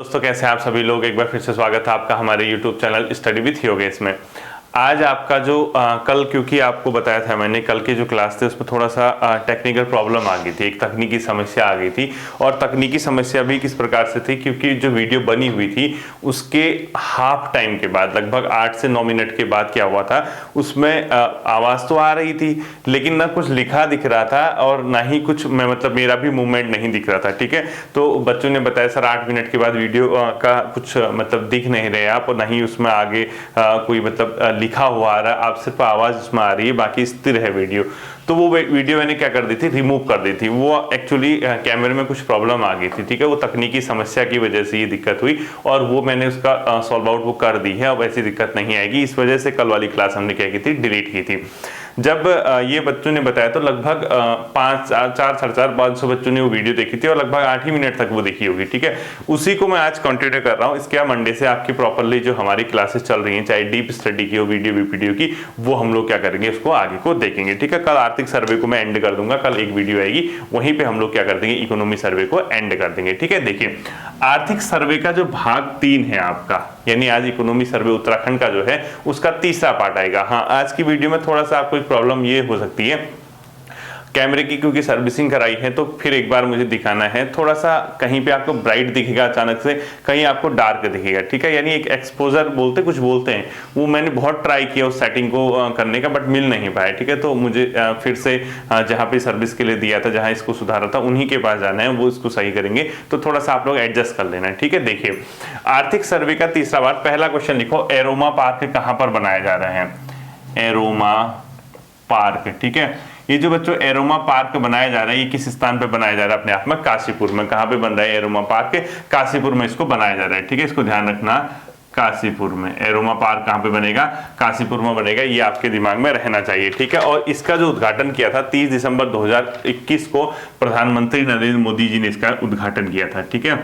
दोस्तों कैसे हैं आप सभी लोग। एक बार फिर से स्वागत है आपका हमारे YouTube channel study with Yogesh में। आज आपका जो कल, क्योंकि आपको बताया था मैंने, कल की जो क्लास थी उसमें थोड़ा सा टेक्निकल प्रॉब्लम आ गई थी, एक तकनीकी समस्या आ गई थी। और तकनीकी समस्या भी किस प्रकार से थी, क्योंकि जो वीडियो बनी हुई थी उसके हाफ टाइम के बाद, लगभग 8 से 9 मिनट के बाद क्या हुआ था, उसमें आवाज़ तो आ रही थी लेकिन ना कुछ लिखा दिख रहा था और ना ही कुछ मतलब मेरा भी मूवमेंट नहीं दिख रहा था। ठीक है, तो बच्चों ने बताया सर 8 मिनट के बाद वीडियो का कुछ मतलब दिख नहीं रहे आप, और ना ही उसमें आगे कोई मतलब लिखा हुआ आ रहा है, आप सिर्फ आवाज उसमें आ रही है, बाकी स्थिर है वीडियो। तो वो वीडियो मैंने क्या कर दी थी, रिमूव कर दी थी। वो एक्चुअली कैमरे में कुछ प्रॉब्लम आ गई थी। ठीक है, वो तकनीकी समस्या की वजह से ये दिक्कत हुई और वो मैंने उसका सॉल्व आउट वो कर दी है। अब ऐसी दिक्कत नहीं आएगी। इस वजह से कल वाली क्लास हमने क्या की थी, डिलीट की थी। जब ये बच्चों ने बताया तो लगभग 500 बच्चों ने वो वीडियो देखी थी और लगभग 8 ही मिनट तक वो देखी होगी। ठीक है, उसी को मैं आज कंटिन्यू कर रहा हूँ। इसके बाद मंडे से आपकी प्रॉपरली जो हमारी क्लासेस चल रही हैं, चाहे डीप स्टडी की हो, वीडियो वीडियो की, वो हम लोग क्या करेंगे, उसको आगे को देखेंगे। ठीक है, कल आर्थिक सर्वे को मैं एंड कर दूंगा, कल एक वीडियो आएगी, वहीं पे हम लोग क्या कर देंगे, इकोनॉमी सर्वे को एंड कर देंगे। ठीक है, देखिए आर्थिक सर्वे का जो भाग 3 है आपका, यानी आज इकोनॉमी सर्वे उत्तराखंड का जो है उसका तीसरा पार्ट आएगा। हाँ, आज की वीडियो में थोड़ा सा आपको प्रॉब्लम ये हो सकती है, कैमरे की क्योंकि सर्विसिंग कराई है तो फिर एक बार मुझे दिखाना है। थोड़ा सा कहीं पे आपको ब्राइट दिखेगा अचानक से, कहीं आपको डार्क दिखेगा। ठीक है, यानी एक एक्सपोजर बोलते कुछ बोलते हैं, वो मैंने बहुत ट्राई किया उस सेटिंग को करने का, बट मिल नहीं पाया। ठीक है, तो मुझे फिर से जहाँ पे सर्विस के लिए दिया था, जहाँ इसको सुधारा था, उन्हीं के पास जाना है, वो इसको सही करेंगे। तो थोड़ा सा आप लोग एडजस्ट कर लेना है। ठीक है, देखिए आर्थिक सर्वे का तीसरा पार्ट, पहला क्वेश्चन लिखो, एरोमा पार्क कहाँ पर बनाया जा रहा है, एरोमा पार्क। ठीक है, ये जो बच्चों एरोमा पार्क बनाया जा रहा है, ये किस स्थान पे बनाया जा रहा है, अपने आप में काशीपुर में। कहाँ पे बन रहा है एरोमा पार्क, काशीपुर में इसको बनाया जा रहा है। ठीक है, इसको ध्यान रखना, काशीपुर में। एरोमा पार्क कहाँ पे बनेगा, काशीपुर में बनेगा, ये आपके दिमाग में रहना चाहिए। ठीक है, और इसका जो उद्घाटन किया था 30 दिसंबर 2021 को प्रधानमंत्री नरेंद्र मोदी जी ने इसका उद्घाटन किया था। ठीक है,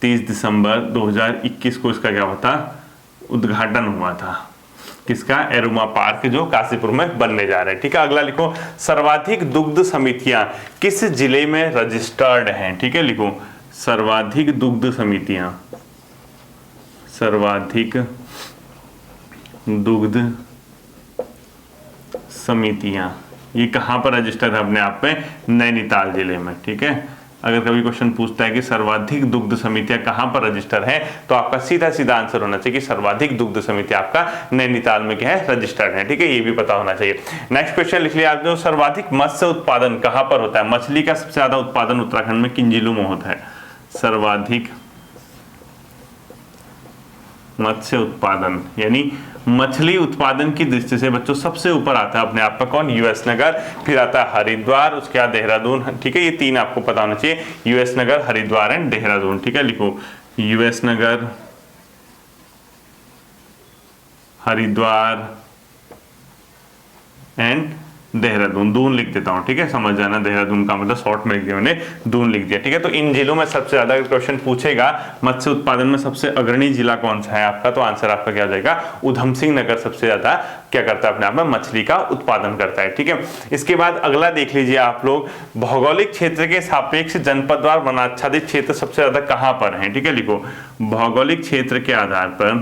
30 दिसंबर 2021 को इसका क्या हुआ था, उद्घाटन हुआ था। किसका, एरोमा पार्क जो काशीपुर में बनने जा रहा है। ठीक है, अगला लिखो, सर्वाधिक दुग्ध समितियां किस जिले में रजिस्टर्ड हैं। ठीक है, लिखो सर्वाधिक दुग्ध समितियां, सर्वाधिक दुग्ध समितियां ये कहां पर रजिस्टर्ड है, अपने आप में नैनीताल जिले में। ठीक है, अगर कभी क्वेश्चन पूछता है कि सर्वाधिक दुग्ध समितियां कहां पर रजिस्टर है, तो आपका सीधा सीधा आंसर होना चाहिए कि सर्वाधिक दुग्ध समिति आपका नैनीताल में क्या है, रजिस्टर्ड है। ठीक है, ये भी पता होना चाहिए। नेक्स्ट क्वेश्चन लिख लिया आपने, सर्वाधिक मत्स्य उत्पादन कहां पर होता है, मछली का सबसे ज्यादा उत्पादन उत्तराखंड में किन जिलों में होता है, सर्वाधिक मत्स्य उत्पादन, यानी मछली उत्पादन की दृष्टि से बच्चों सबसे ऊपर आता है अपने आप में कौन, यूएस नगर, फिर आता है हरिद्वार, उसके बाद देहरादून। ठीक है, ये तीन आपको पता होना चाहिए, US Nagar, Haridwar and Dehradun. ठीक है, लिखो US Nagar, Haridwar and Dehradun. Doon लिख देता हूं, ठीक है, समझ जाना, देहरादून का मतलब शॉर्ट में लिख दिया मैंने, दून लिख दिया। ठीक है, तो इन जिलों में सबसे ज्यादा क्वेश्चन पूछेगा मत्स्य उत्पादन में सबसे अग्रणी जिला कौन सा है आपका, तो आंसर आपका क्या हो जाएगा, उधम सिंह नगर सबसे ज्यादा क्या करता है, अपने आप में मछली का उत्पादन करता है। ठीक है, इसके बाद अगला देख लीजिए आप लोग, भौगोलिक क्षेत्र के सापेक्ष जनपदवार वनाच्छादित क्षेत्र सबसे ज्यादा कहां पर है। ठीक है, लिखो भौगोलिक क्षेत्र के आधार पर,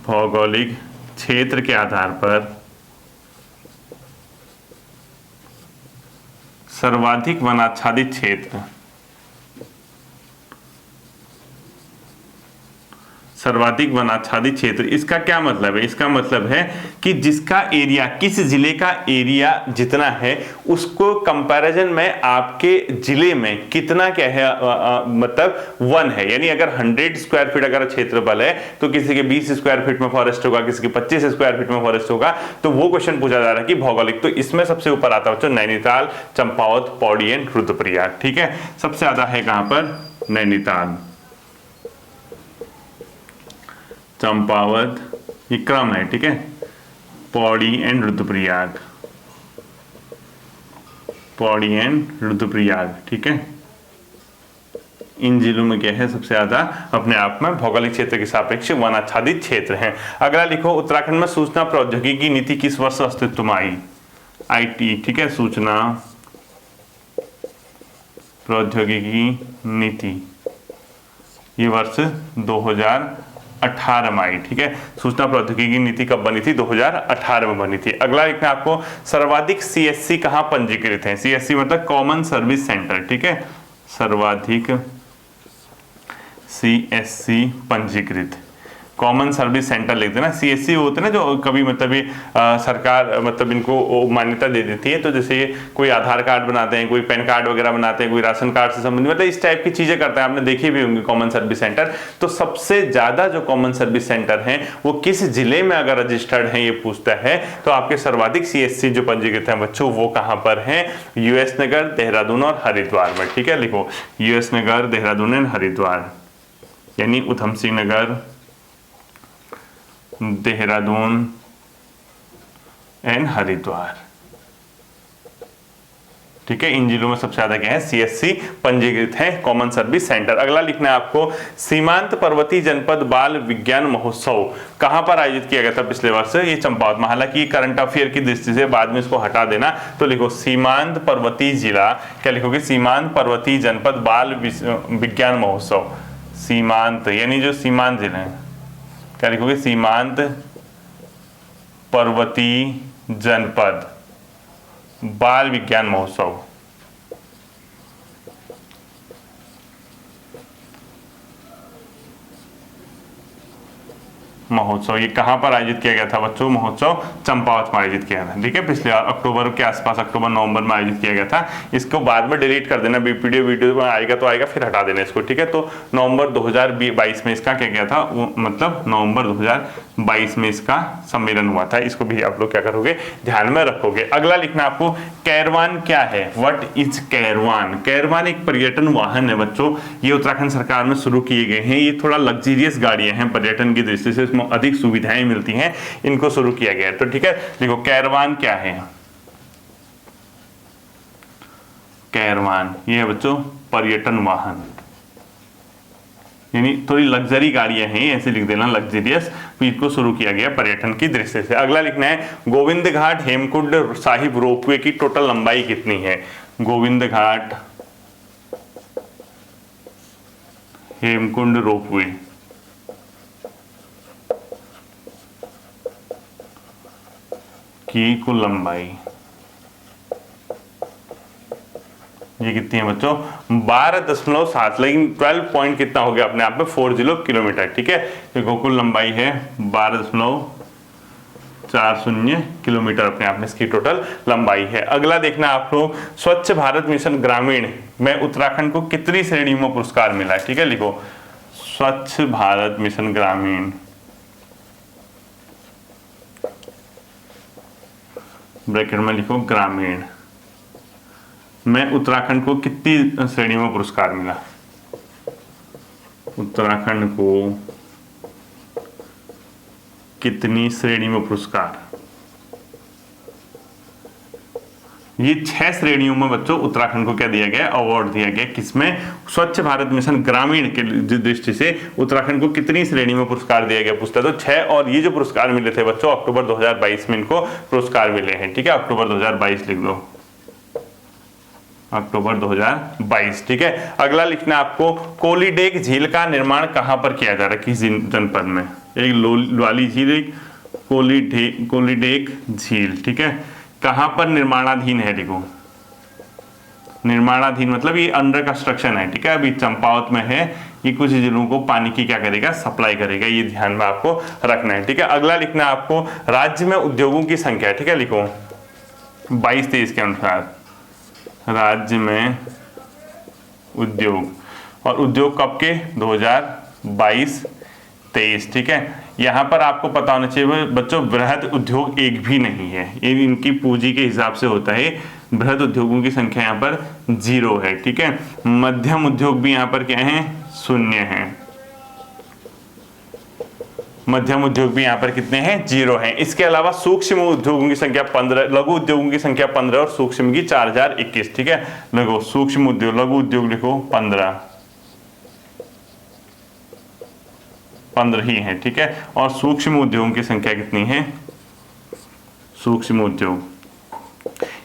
भौगोलिक क्षेत्र के आधार पर सर्वाधिक वनाच्छादित क्षेत्र, सर्वाधिक वनाच्छादित क्षेत्र, इसका क्या मतलब है, इसका मतलब है कि जिसका एरिया, किस जिले का एरिया जितना है उसको कंपैरिजन में आपके जिले में कितना क्या है, मतलब 1 है। यानी अगर 100 स्क्वायर फीट अगर क्षेत्रफल है तो किसी के 20 स्क्वायर फीट में फॉरेस्ट होगा, किसी के 25 स्क्वायर फीट में फॉरेस्ट होगा। तो वो क्वेश्चन पूछा जा रहा है कि भौगोलिक, तो इसमें सबसे ऊपर आता है बच्चों नैनीताल, चंपावत, पौड़ी एंड रुद्रप्रयाग। ठीक है, सबसे ज्यादा है कहां पर, नैनीताल, चंपावत, ये क्रम है। ठीक है, पौड़ी एंड रुद्रप्रयाग, पौड़ी एंड रुद्रप्रयाग। ठीक है, इन जिलों में क्या है, सबसे ज्यादा अपने आप में भौगोलिक क्षेत्र के सापेक्ष वनाच्छादित क्षेत्र हैं। अगला लिखो, उत्तराखंड में सूचना प्रौद्योगिकी नीति किस वर्ष अस्तित्व में आई, आईटी। ठीक है, सूचना प्रौद्योगिकी नीति, ये वर्ष 2018 में आई। ठीक है, सूचना प्रौद्योगिकी नीति कब बनी थी? 2018 में बनी थी। अगला लिखना आपको, सर्वाधिक सीएससी कहाँ पंजीकृत है? सीएससी मतलब कॉमन सर्विस सेंटर। ठीक है, सर्वाधिक सीएससी पंजीकृत, कॉमन सर्विस सेंटर लिख देना। सीएससी होते हैं ना जो कभी मतलब ये सरकार मतलब इनको मान्यता दे देती है, तो जैसे कोई आधार कार्ड बनाते हैं, कोई पैन कार्ड वगैरह बनाते हैं, कोई राशन कार्ड से संबंधित मतलब इस टाइप की चीजें करते हैं, आपने देखी भी होंगी कॉमन सर्विस सेंटर। तो सबसे ज्यादा जो कॉमन सर्विस सेंटर हैं वो किस जिले में अगर रजिस्टर्ड है ये पूछता है, तो आपके सर्वाधिक सीएससी जो पंजीकृत है बच्चों वो कहां पर है? यूएस नगर, देहरादून और हरिद्वार में। ठीक है, लिखो US Nagar, Dehradun and Haridwar, यानी उधम सिंह नगर, देहरादून एंड हरिद्वार। ठीक है, इन जिलों में सबसे ज्यादा क्या है? सीएससी पंजीकृत है, कॉमन सर्विस सेंटर। अगला लिखना है आपको, सीमांत पर्वतीय जनपद बाल विज्ञान महोत्सव कहां पर आयोजित किया गया था पिछले वर्ष? ये चंपावत में। हालांकि करंट अफेयर की दृष्टि से बाद में इसको हटा देना, तो लिखो सीमांत पर्वतीय जिला, क्या लिखोगे? सीमांत पर्वतीय जनपद बाल विज्ञान महोत्सव। सीमांत यानी जो सीमांत जिले हैं, क्या लिखोगे? सीमांत पर्वतीय जनपद बाल विज्ञान महोत्सव। महोत्सव ये कहां पर आयोजित किया गया था बच्चों? महोत्सव चंपावत में आयोजित किया था। ठीक है, पिछले अक्टूबर के आसपास, अक्टूबर नवंबर में आयोजित किया गया था। इसको बाद में डिलीट कर देना, वीडियो में आएगा तो आएगा, फिर हटा देना इसको। ठीक है, तो नवंबर 2022 में इसका क्या गया था? मतलब नवंबर 2022 में इसका सम्मेलन हुआ था। इसको भी आप लोग क्या करोगे? ध्यान में रखोगे। अगला लिखना आपको, कैरवान क्या है? What is Kairwan? कैरवान एक पर्यटन वाहन है बच्चों, ये उत्तराखंड सरकार में शुरू किए गए हैं। ये थोड़ा लग्जरियस गाड़ियां हैं पर्यटन की दृष्टि से, अधिक सुविधाएं मिलती हैं, इनको शुरू किया गया है। तो ठीक है, देखो कैरवान क्या है? कैरवान ये है बच्चों पर्यटन वाहन, यानी थोड़ी लग्जरी गाड़ियां हैं, ऐसे लिख देना लग्जरियस। इनको शुरू किया गया पर्यटन की दृष्टि से। अगला लिखना है, गोविंद घाट हेमकुंड साहिब रोपवे की टोटल लंबाई कितनी है? गोविंद घाट हेमकुंड रोपवे की कुल लंबाई ये कितनी है बच्चों? 12.7, लेकिन 12 पॉइंट कितना हो गया अपने आप में? 40 किलोमीटर। ठीक है, देखो कुल लंबाई है 12.40 किलोमीटर अपने आप में इसकी टोटल लंबाई है। अगला देखना आप लोग, स्वच्छ भारत मिशन ग्रामीण में उत्तराखंड को कितनी श्रेणियों में पुरस्कार मिला है? ठीक है, लिखो स्वच्छ भारत मिशन ग्रामीण ब्रैकेट में लिखो ग्रामीण में उत्तराखंड को कितनी श्रेणियों में पुरस्कार मिला? उत्तराखंड को कितनी श्रेणी में पुरस्कार? ये 6 श्रेणियों में बच्चों उत्तराखंड को क्या दिया गया? अवार्ड दिया गया। किसमें? स्वच्छ भारत मिशन ग्रामीण के दृष्टि से उत्तराखंड को कितनी श्रेणी में पुरस्कार दिया गया पूछता है, तो 6। और ये जो पुरस्कार मिले थे बच्चों अक्टूबर 2022 में इनको पुरस्कार मिले हैं। ठीक है, अक्टूबर 2022 लिख दो, अक्टूबर 2022। ठीक है, अगला लिखना आपको, कोलीडेग झील का निर्माण कहां पर किया जा रहा है? किस जनपद में? एक लवाली झील, एक कोलीडेग झील। ठीक है, कहां पर निर्माणाधीन है? देखो निर्माणाधीन मतलब ये अंडर कंस्ट्रक्शन है। ठीक है, अभी चंपावत में है। ये कुछ जिलों को पानी की क्या करेगा? सप्लाई करेगा। ये ध्यान में आपको रखना है। ठीक है, अगला लिखना आपको, राज्य में उद्योगों की संख्या। ठीक है, लिखो 22-23 के अनुसार राज्य में उद्योग, और उद्योग कब के? 2022-23। ठीक है, यहां पर आपको पता होना चाहिए बच्चों बृहद उद्योग एक भी नहीं है, ये इनकी पूंजी के हिसाब से होता है। बृहद उद्योगों की संख्या यहाँ पर 0 है। ठीक है, मध्यम उद्योग भी यहाँ पर क्या है? 0 है। मध्यम उद्योग भी यहाँ पर कितने हैं? 0 हैं। इसके अलावा सूक्ष्म उद्योगों की संख्या 15, लघु उद्योगों की संख्या 15 और सूक्ष्म की 4021। ठीक है, देखो सूक्ष्म उद्योग, लघु उद्योग लिखो 15 ही है। ठीक है, और सूक्ष्म उद्योगों की संख्या कितनी है? सूक्ष्म उद्योग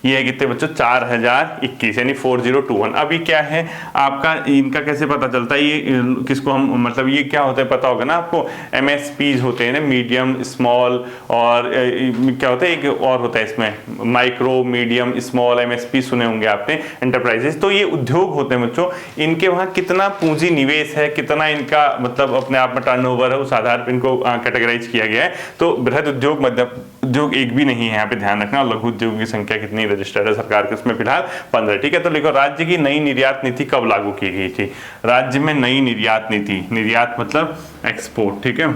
ये है कितने बच्चों 4021 यानी 4021। अब ये क्या है आपका, इनका कैसे पता चलता है, ये किसको हम मतलब ये क्या होता है पता होगा ना आपको, MSPs होते हैं ना, मीडियम स्मॉल, और क्या होता है एक और होता है इसमें माइक्रो मीडियम स्मॉल, MSP सुने होंगे आपने, एंटरप्राइजेस। तो ये उद्योग होते हैं बच्चों, इनके वहाँ कितना पूंजी निवेश है, कितना इनका मतलब अपने आप में टर्नओवर है, उस आधार पर इनको कैटेगराइज किया गया है। तो बृहद उद्योग, मध्यम उद्योग एक भी नहीं है यहाँ पे, ध्यान रखना। लघु उद्योग की संख्या कितनी रजिस्टर्ड है सरकार के, उसमें फिलहाल 15। ठीक है, तो लिखो राज्य की नई निर्यात नीति कब लागू की गई थी। राज्य में नई निर्यात नीति, निर्यात मतलब एक्सपोर्ट, ठीक है,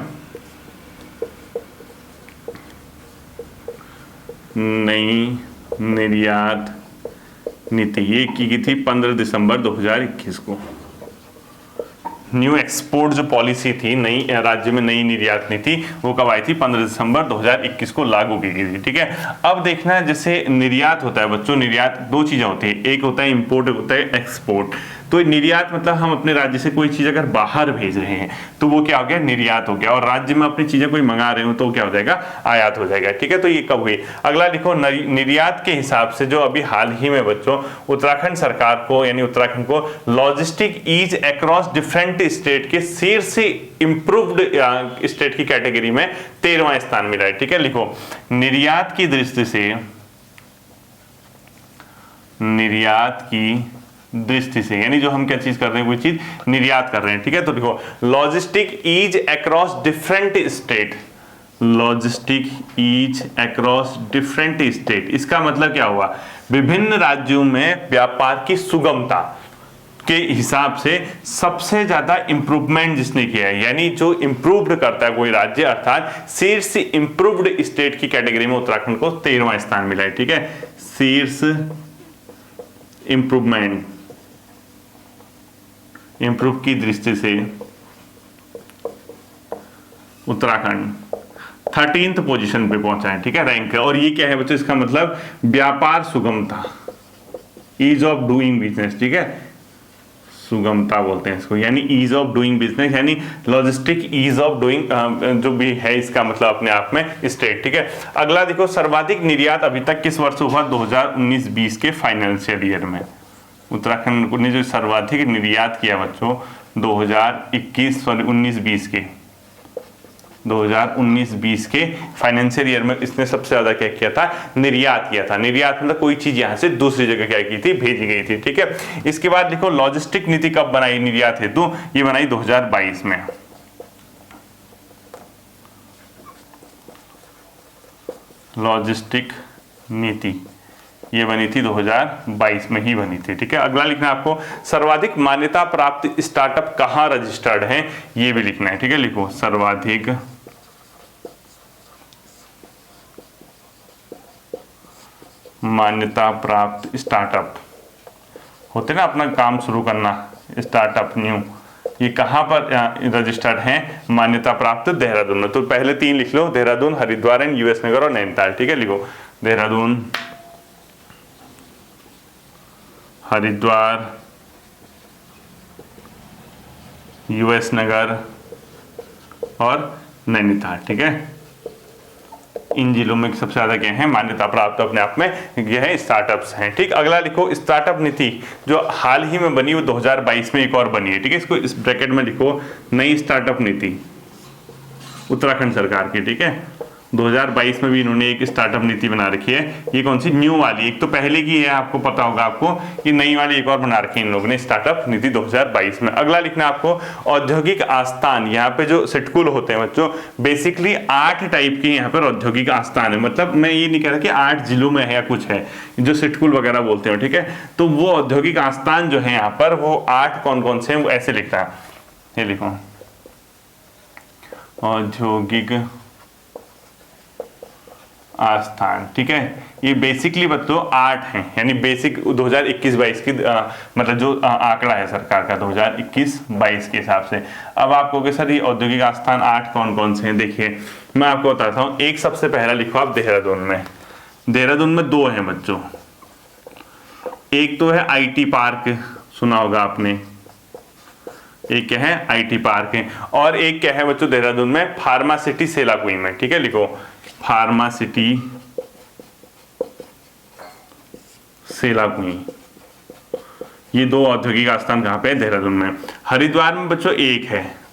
नई निर्यात नीति ये की गई थी 15 दिसंबर 2021 को। न्यू एक्सपोर्ट जो पॉलिसी थी, नई राज्य में नई निर्यात नीति, वो कब आई थी 15 दिसंबर 2021 को लागू की गई थी। ठीक है, अब देखना है जैसे निर्यात होता है बच्चों, निर्यात दो चीजें होती है, एक होता है इंपोर्ट, एक होता है एक्सपोर्ट। तो निर्यात मतलब हम अपने राज्य से कोई चीज अगर बाहर भेज रहे हैं तो वो क्या हो गया, निर्यात हो गया, और राज्य में अपनी चीजें कोई मंगा रहे हो तो क्या हो जाएगा, आयात हो जाएगा। ठीक है, तो ये कब हुई। अगला लिखो, निर्यात के हिसाब से जो अभी हाल ही में बच्चों उत्तराखंड सरकार को यानी उत्तराखंड को logistic ease across different state के शीर्ष इंप्रूव्ड स्टेट की कैटेगरी में 13वां स्थान मिला है। ठीक है, लिखो निर्यात की दृष्टि से, निर्यात की दृष्टि से यानी जो हम क्या चीज कर रहे हैं, कोई चीज निर्यात कर रहे हैं। ठीक है, तो देखो logistic ease across different state, logistic ease across different state, इसका मतलब क्या हुआ, विभिन्न राज्यों में व्यापार की सुगमता के हिसाब से सबसे ज्यादा इंप्रूवमेंट जिसने किया है, यानी जो इंप्रूव्ड करता है कोई राज्य, अर्थात शीर्ष इंप्रूव्ड स्टेट की कैटेगरी में उत्तराखंड को 13वां स्थान मिला है। ठीक है, शीर्ष इंप्रूवमेंट, इंप्रूव की दृष्टि से उत्तराखंड 13th पोजीशन पे पहुंचा है। ठीक है, रैंक है। और ये क्या है बच्चों, इसका मतलब व्यापार सुगमता, ईज ऑफ डूइंग बिजनेस। ठीक है, सुगमता बोलते हैं इसको, यानी ईज ऑफ डूइंग बिजनेस, यानी लॉजिस्टिक ईज ऑफ डूइंग जो भी है इसका मतलब अपने आप में स्टेट। ठीक है, अगला देखो, सर्वाधिक निर्यात अभी तक किस वर्ष हुआ, 2019-20 के फाइनेंशियल ईयर में उत्तराखंड ने जो सर्वाधिक निर्यात किया बच्चों 19-20 के 2019-20 के फाइनेंशियल ईयर में इसने सबसे ज्यादा क्या किया था, निर्यात किया था। निर्यात मतलब कोई चीज यहां से दूसरी जगह क्या की थी, भेजी गई थी। ठीक है, इसके बाद देखो लॉजिस्टिक नीति कब बनाई निर्यात हेतु, ये बनाई 2022 में। लॉजिस्टिक नीति ये बनी थी 2022 में ही बनी थी। ठीक है, अगला लिखना है आपको, सर्वाधिक मान्यता प्राप्त स्टार्टअप कहां रजिस्टर्ड हैं, ये भी लिखना है। ठीक है, लिखो सर्वाधिक मान्यता प्राप्त स्टार्टअप होते ना, अपना काम शुरू करना, स्टार्टअप न्यू, ये कहां पर रजिस्टर्ड हैं, मान्यता प्राप्त देहरादून में। तो पहले 3 लिख लो, देहरादून, हरिद्वार एंड US नगर और नैनीताल। ठीक है, लिखो देहरादून, हरिद्वार, US नगर और नैनीताल। ठीक है, इन जिलों में सबसे ज्यादा क्या है, मान्यता प्राप्त अपने आप में यह है स्टार्टअप्स हैं। ठीक, अगला लिखो, स्टार्टअप नीति जो हाल ही में बनी वो 2022 में एक और बनी है। ठीक है, इसको इस ब्रैकेट में लिखो, नई स्टार्टअप नीति उत्तराखंड सरकार की। ठीक है, 2022 में भी इन्होंने एक स्टार्टअप नीति बना रखी है। ये कौन सी, न्यू वाली, एक तो पहले की है आपको पता होगा आपको, ये नई वाली एक और बना रखी है इन लोगों ने, स्टार्टअप नीति 2022 में। अगला लिखना आपको, औद्योगिक आस्थान, यहाँ पे जो सिटकुल होते हैं बच्चों, बेसिकली 8 टाइप के यहाँ पर औद्योगिक आस्थान है। मतलब मैं ये नहीं कह रहा कि 8 जिलों में है या कुछ है, जो सिटकुल वगैरह बोलते हैं। ठीक है, तो वो औद्योगिक आस्थान जो है यहाँ पर वो 8 कौन कौन से हैं, वो ऐसे लिखता है, ये लिखो औद्योगिक आस्थान। ठीक है, ये बेसिकली बच्चों 8 हैं, यानी बेसिक 2021-22 की मतलब जो आंकड़ा है सरकार का 2021-22 के हिसाब से। अब आपको कि सर ये औद्योगिक आस्थान 8 कौन कौन से हैं, देखिए मैं आपको बताता हूँ। एक सबसे पहला लिखो आप देहरादून में, देहरादून में 2 हैं बच्चों, एक तो है IT पार्क, सुना होगा आपने, एक क्या है IT पार्क है, और एक क्या है बच्चों देहरादून में, फार्मा सिटी सेलाकुई में। ठीक है, लिखो फार्मा सिटी सेलाकुई। ये 2 औद्योगिक आस्थान कहाँ पे है? देहरादून में। हरिद्वार में बच्चों 1 है।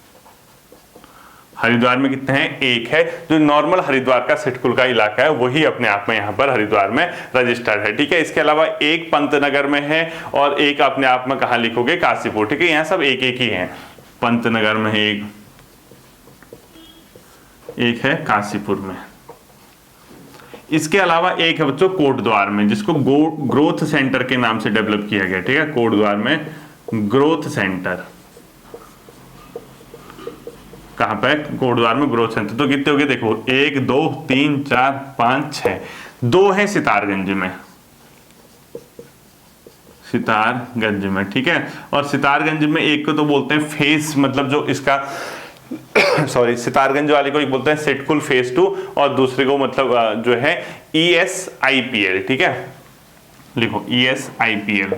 हरिद्वार में कितने हैं? 1 है। जो नॉर्मल हरिद्वार का सिटकुल का इलाका है वही अपने आप में यहाँ पर हरिद्वार में रजिस्टर्ड है, ठीक है। इसके अलावा 1 पंतनगर में है और 1 अपने आप में कहाँ लिखोगे? काशीपुर, ठीक है। यहाँ सब 1-1 ही है। पंतनगर में 1 है काशीपुर में। इसके अलावा 1 है बच्चों कोटद्वार में, जिसको ग्रोथ सेंटर के नाम से डेवलप किया गया, ठीक है। कोटद्वार में ग्रोथ सेंटर, कहां पे? कोटद्वार में ग्रोथ सेंटर। तो कितने हो गए देखो? 1 2 3 4 5 6। 2 है सितारगंज में, सितारगंज में, ठीक है। और सितारगंज में 1 को तो बोलते हैं फेस, मतलब जो इसका सॉरी, सितारगंज वाले को एक बोलते हैं सिटकुल फेज 2 और दूसरे को मतलब जो है ESIPL, ठीक है। लिखो ESIPL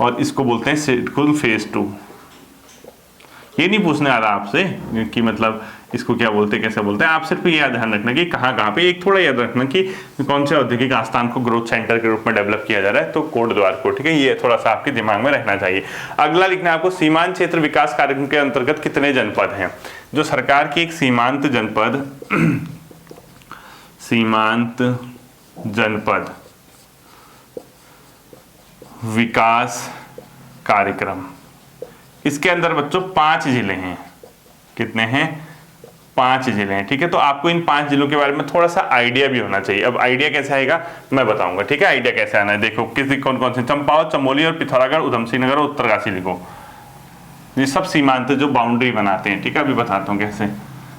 और इसको बोलते हैं सिटकुल फेज 2। ये नहीं पूछने आ रहा आपसे कि मतलब इसको क्या बोलते हैं, कैसे बोलते हैं। आप सिर्फ ये ध्यान रखना कि कहाँ पे, एक थोड़ा याद रखना कि कौन से औद्योगिक आस्थान को ग्रोथ सेंटर के रूप में डेवलप किया जा रहा है, तो कोटद्वार को, ठीक है। ये थोड़ा सा आपके दिमाग में रहना चाहिए। अगला लिखना है आपको, सीमांत क्षेत्र विकास कार्यक्रम के अंतर्गत कितने जनपद हैं? जो सरकार की एक सीमांत जनपद विकास कार्यक्रम, इसके अंदर बच्चों 5 जिले हैं। कितने हैं? 5 जिले हैं, ठीक है। तो आपको इन 5 जिलों के बारे में थोड़ा सा आइडिया भी होना चाहिए। अब आइडिया कैसे आएगा मैं बताऊंगा, ठीक है। आइडिया कैसे आना है देखो, किस कौन कौन से? चंपावत, चमोली और पिथौरागढ़, उधमसिंह नगर और उत्तरकाशी लिखो। ये सब सीमांत जो बाउंड्री बनाते हैं, ठीक है। अभी बताता हूँ कैसे।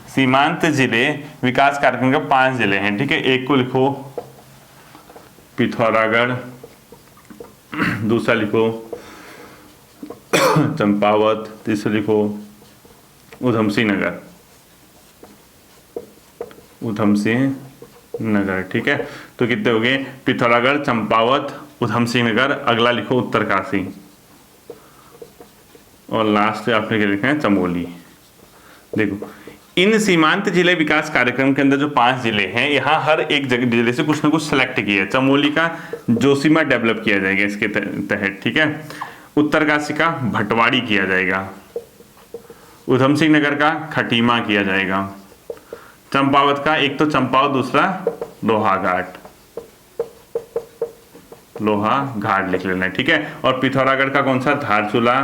सीमांत जिले विकास कार्यक्रम के 5 जिले हैं, ठीक है। 1 को लिखो पिथौरागढ़, दूसरा लिखो चंपावत, तीसरा लिखो उधमसिंह नगर, ठीक है। तो कितने हो गए? पिथौरागढ़, चंपावत, उधमसिंह नगर, अगला लिखो उत्तरकाशी और लास्ट आपने क्या लिखा है? चमोली। देखो इन सीमांत जिले विकास कार्यक्रम के अंदर जो 5 जिले हैं, यहाँ हर एक जगह जिले से कुछ ना कुछ सिलेक्ट किया है। चमोली का जोशीमा डेवलप किया जाएगा इसके तहत, ठीक है। उत्तरकाशी का भटवाड़ी किया जाएगा, उधमसिंह नगर का खटीमा किया जाएगा, चंपावत का एक तो चंपावत, दूसरा लोहा घाट लिख लेना है, ठीक है। और पिथौरागढ़ का कौन सा? धारचूला,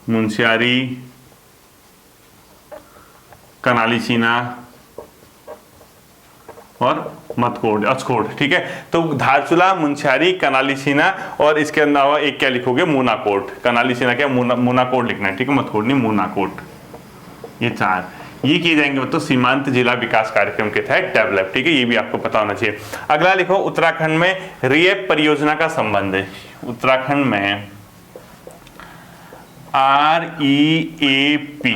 मुंशियारी, कनालीसीना और अचकोट, ठीक है। तो धारचूला, मुंशियारी, कनालीसीना और इसके अलावा एक क्या लिखोगे? मूनाकोट। कनालीसीना क्या? मूनाकोट लिखना है, ठीक है। मथकोट नहीं, मूनाकोट। ये 4 ये किए जाएंगे तो सीमांत जिला विकास कार्यक्रम के तहत डेवलप, ठीक है। ये भी आपको पता होना चाहिए। अगला लिखो, उत्तराखंड में रिएप परियोजना का संबंध है। उत्तराखंड में REAP,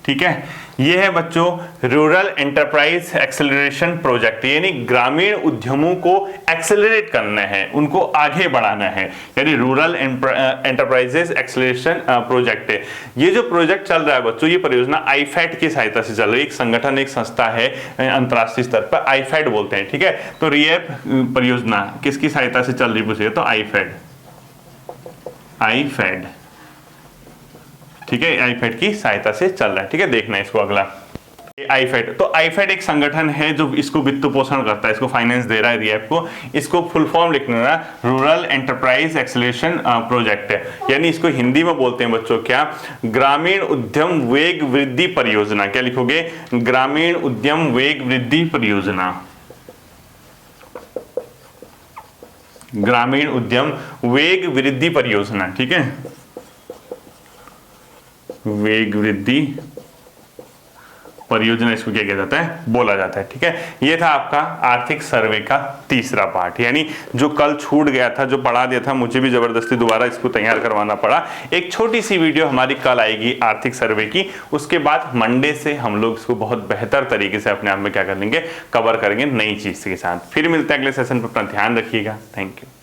ठीक है। ये है बच्चों रूरल एंटरप्राइज एक्सेलरेशन प्रोजेक्ट, यानी ग्रामीण उद्यमों को एक्सेलरेट करना है, उनको आगे बढ़ाना है, यानी रूरल एंटरप्राइजेस एक्सेलरेशन प्रोजेक्ट है। ये जो प्रोजेक्ट चल रहा है बच्चों, ये परियोजना आईफेड की सहायता से चल रही है। एक संगठन, एक संस्था है अंतर्राष्ट्रीय स्तर पर, आईफेड बोलते हैं, ठीक है। तो रिएप परियोजना किसकी सहायता से चल रही पूछिए तो आईफेड, ठीक है। आईफेड की सहायता से चल रहा है, ठीक है। देखना है इसको अगला आईफेड। तो आईफेड एक संगठन है जो इसको वित्त पोषण करता है, इसको फाइनेंस दे रहा है रिएप को। इसको फुल फॉर्म लिखना है रूरल एंटरप्राइज एक्सेलरेशन प्रोजेक्ट है, यानी इसको हिंदी में बोलते हैं बच्चों क्या? ग्रामीण उद्यम वेग वृद्धि परियोजना। क्या लिखोगे? ग्रामीण उद्यम वेग वृद्धि परियोजना, ग्रामीण उद्यम वेग वृद्धि परियोजना, ठीक है। वेग वृद्धि परियोजना इसको क्या किया जाता है? बोला जाता है, ठीक है। ये था आपका आर्थिक सर्वे का तीसरा पार्ट, यानी जो कल छूट गया था, जो पढ़ा दिया था, मुझे भी जबरदस्ती दोबारा इसको तैयार करवाना पड़ा। एक छोटी सी वीडियो हमारी कल आएगी आर्थिक सर्वे की, उसके बाद मंडे से हम लोग इसको बहुत बेहतर तरीके से अपने आप में क्या कर लेंगे? कवर करेंगे नई चीज के साथ। फिर मिलते हैं अगले सेशन पर, अपना ध्यान रखिएगा। Thank you.